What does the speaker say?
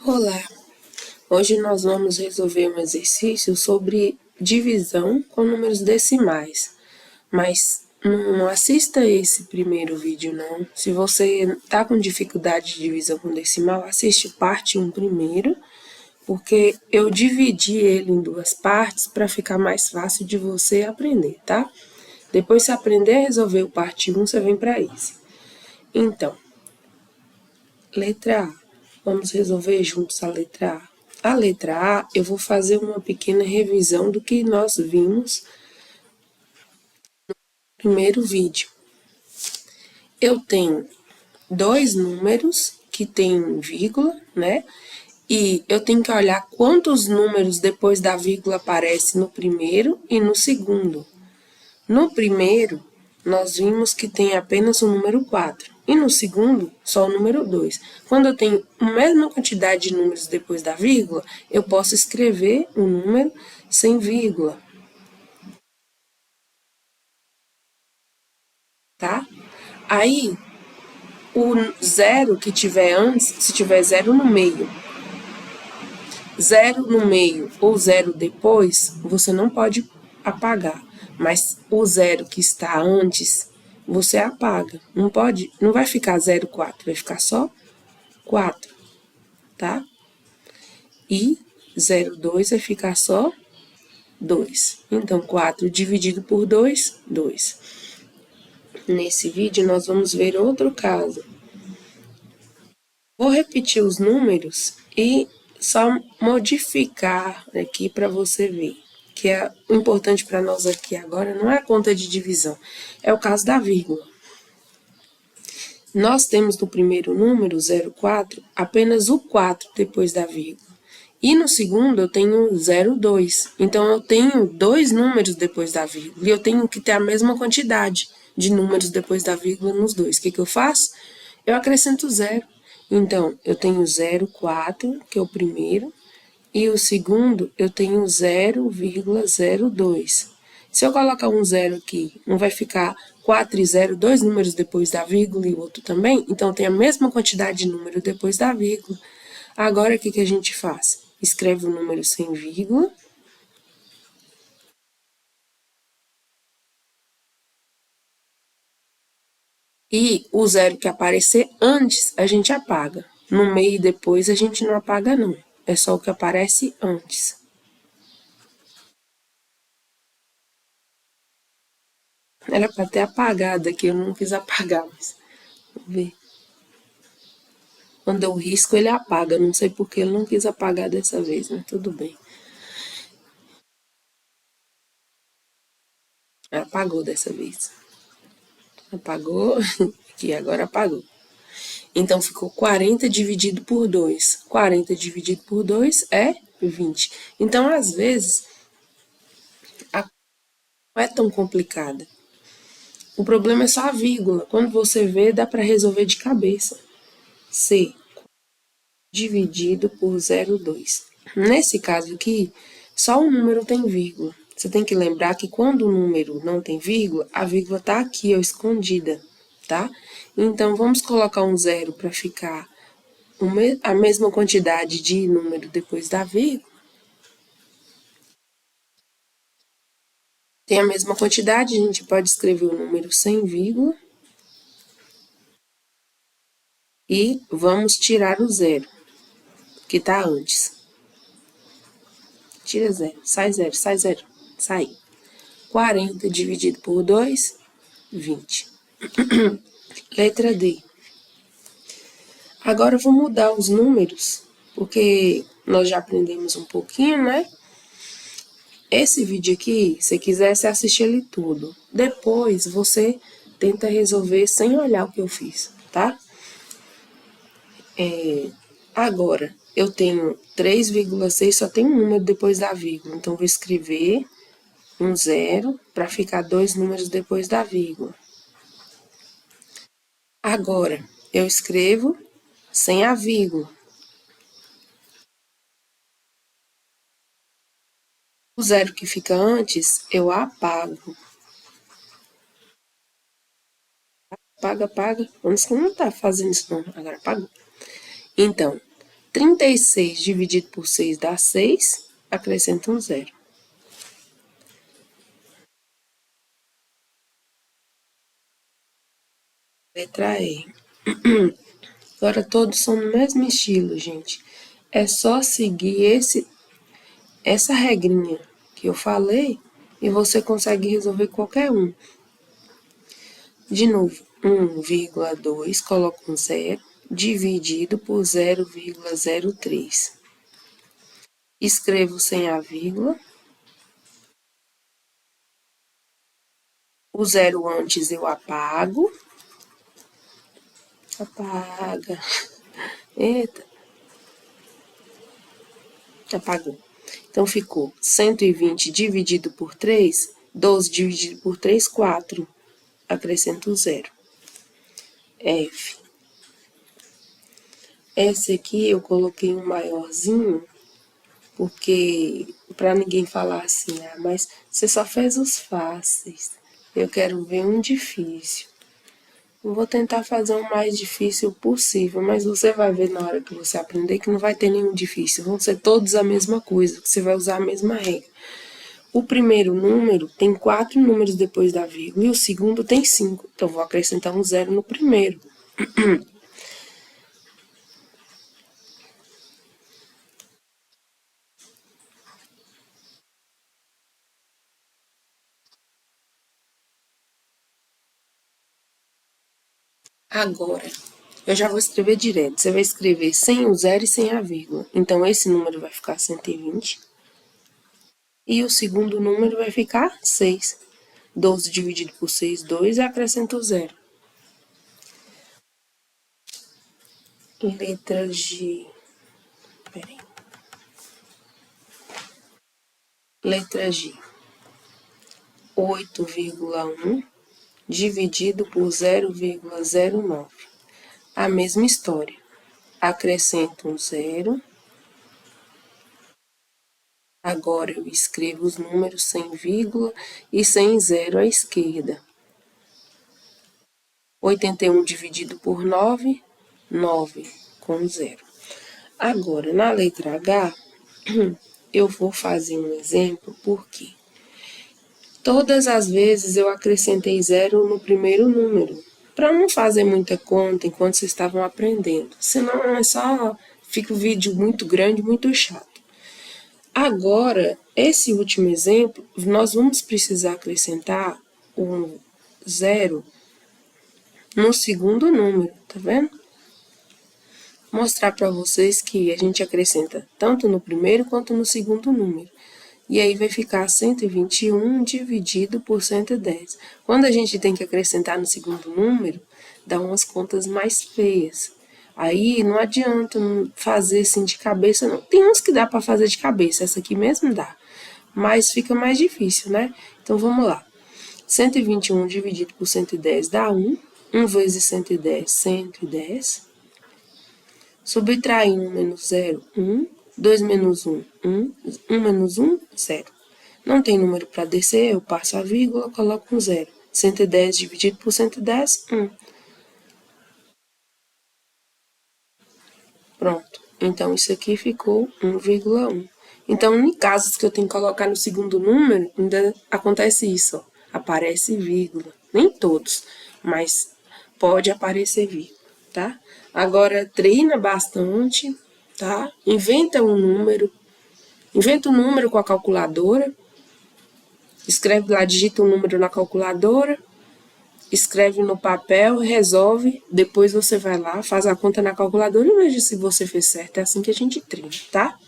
Olá! Hoje nós vamos resolver um exercício sobre divisão com números decimais. Mas não assista esse primeiro vídeo não. Se você está com dificuldade de divisão com decimal, assiste parte 1 primeiro, porque eu dividi ele em duas partes para ficar mais fácil de você aprender, tá? Depois, se aprender a resolver o parte 1, você vem para esse. Então, letra A. Vamos resolver juntos a letra A. A letra A, eu vou fazer uma pequena revisão do que nós vimos no primeiro vídeo. Eu tenho dois números que tem vírgula, né? E eu tenho que olhar quantos números depois da vírgula aparecem no primeiro e no segundo. No primeiro, nós vimos que tem apenas o número 4. E no segundo, só o número 2. Quando eu tenho a mesma quantidade de números depois da vírgula, eu posso escrever um número sem vírgula. Tá? Aí, o zero que tiver antes, se tiver zero no meio ou zero depois, você não pode apagar. Mas o zero que está antes, você apaga. Não vai ficar 0,4, vai ficar só 4, tá? E 0,2 vai ficar só 2. Então, 4 dividido por 2, 2. Nesse vídeo, nós vamos ver outro caso. Vou repetir os números e só modificar aqui para você ver. Que é o importante para nós aqui agora não é a conta de divisão, é o caso da vírgula. Nós temos no primeiro número, 0,4, apenas o 4 depois da vírgula. E no segundo eu tenho 0,2. Então, eu tenho dois números depois da vírgula. E eu tenho que ter a mesma quantidade de números depois da vírgula nos dois. O que eu faço? Eu acrescento 0. Então, eu tenho 0,4, que é o primeiro. E o segundo, eu tenho 0,02. Se eu colocar um 0 aqui, não vai ficar 4 e 0, dois números depois da vírgula e o outro também? Então, tem a mesma quantidade de número depois da vírgula. Agora, o que a gente faz? Escreve o número sem vírgula. E o zero que aparecer antes, a gente apaga. No meio e depois, a gente não apaga, não. É só o que aparece antes. Era para ter apagado aqui, eu não quis apagar, mas vamos ver. Quando eu risco, ele apaga. Não sei porque ele não quis apagar dessa vez, mas tudo bem. Apagou dessa vez. Apagou, aqui agora apagou. Então, ficou 40 dividido por 2. 40 dividido por 2 é 20. Então, às vezes, a não é tão complicada. O problema é só a vírgula. Quando você vê, dá para resolver de cabeça. C dividido por 0,2. Nesse caso aqui, só um número tem vírgula. Você tem que lembrar que quando o número não tem vírgula, a vírgula está aqui, ó, escondida, tá? Então, vamos colocar um 0 para ficar a mesma quantidade de número depois da vírgula. Tem a mesma quantidade, a gente pode escrever o número sem vírgula. E vamos tirar o 0, que está antes. Tira 0, sai 0, sai 0, sai. 40 dividido por 2, 20. Letra D. Agora eu vou mudar os números, porque nós já aprendemos um pouquinho, né? Esse vídeo aqui, se quiser, você assiste ele tudo. Depois, você tenta resolver sem olhar o que eu fiz, tá? Agora, eu tenho 3,6, só tem um número depois da vírgula. Então, vou escrever um 0 para ficar dois números depois da vírgula. Agora, eu escrevo sem a vírgula. O 0 que fica antes, eu apago. Apaga, apaga. Antes que não tá fazendo isso não, agora apagou. Então, 36 dividido por 6 dá 6, acrescenta um zero. Letra E. Agora todos são no mesmo estilo, gente. É só seguir essa regrinha que eu falei e você consegue resolver qualquer um. De novo, 1,2, coloco um zero, dividido por 0,03. Escrevo sem a vírgula. O zero antes eu apago. Apaga. Eita. Apagou. Então, ficou 120 dividido por 3, 12 dividido por 3, 4. Acrescento o zero. F. Esse aqui eu coloquei um maiorzinho, porque para ninguém falar assim, ah, mas você só fez os fáceis. Eu quero ver um difícil. Eu vou tentar fazer o mais difícil possível, mas você vai ver na hora que você aprender que não vai ter nenhum difícil. Vão ser todos a mesma coisa, que você vai usar a mesma regra. O primeiro número tem 4 números depois da vírgula e o segundo tem 5. Então, vou acrescentar um zero no primeiro. Agora, eu já vou escrever direto. Você vai escrever sem o zero e sem a vírgula. Então, esse número vai ficar 120. E o segundo número vai ficar 6. 12 dividido por 6, 2, e acrescenta o zero. Letra G. Peraí. Letra G. 8,1 dividido por 0,09. A mesma história. Acrescento um zero. Agora eu escrevo os números sem vírgula e sem zero à esquerda. 81 dividido por 9, 9 com zero. Agora, na letra H, eu vou fazer um exemplo, porque todas as vezes eu acrescentei zero no primeiro número, para não fazer muita conta enquanto vocês estavam aprendendo. Senão é só, fica o vídeo muito grande, muito chato. Agora, esse último exemplo, nós vamos precisar acrescentar um zero no segundo número, tá vendo? Mostrar para vocês que a gente acrescenta tanto no primeiro quanto no segundo número. E aí vai ficar 121 dividido por 110. Quando a gente tem que acrescentar no segundo número, dá umas contas mais feias. Aí não adianta fazer assim de cabeça, não. Tem uns que dá para fazer de cabeça, essa aqui mesmo dá. Mas fica mais difícil, né? Então vamos lá. 121 dividido por 110 dá 1. 1 vezes 110, 110. Subtrair 1 menos 0, 1. 2 menos 1, 1. 1 menos 1, 0. Não tem número para descer, eu passo a vírgula, coloco um 0. 110 dividido por 110, 1. Pronto. Então, isso aqui ficou 1,1. Então, em casos que eu tenho que colocar no segundo número, ainda acontece isso, ó. Aparece vírgula. Nem todos, mas pode aparecer vírgula, tá? Agora, treina bastante, tá? Inventa um número com a calculadora, escreve lá, digita um número na calculadora, escreve no papel, resolve, depois você vai lá, faz a conta na calculadora e veja se você fez certo. É assim que a gente treina, tá?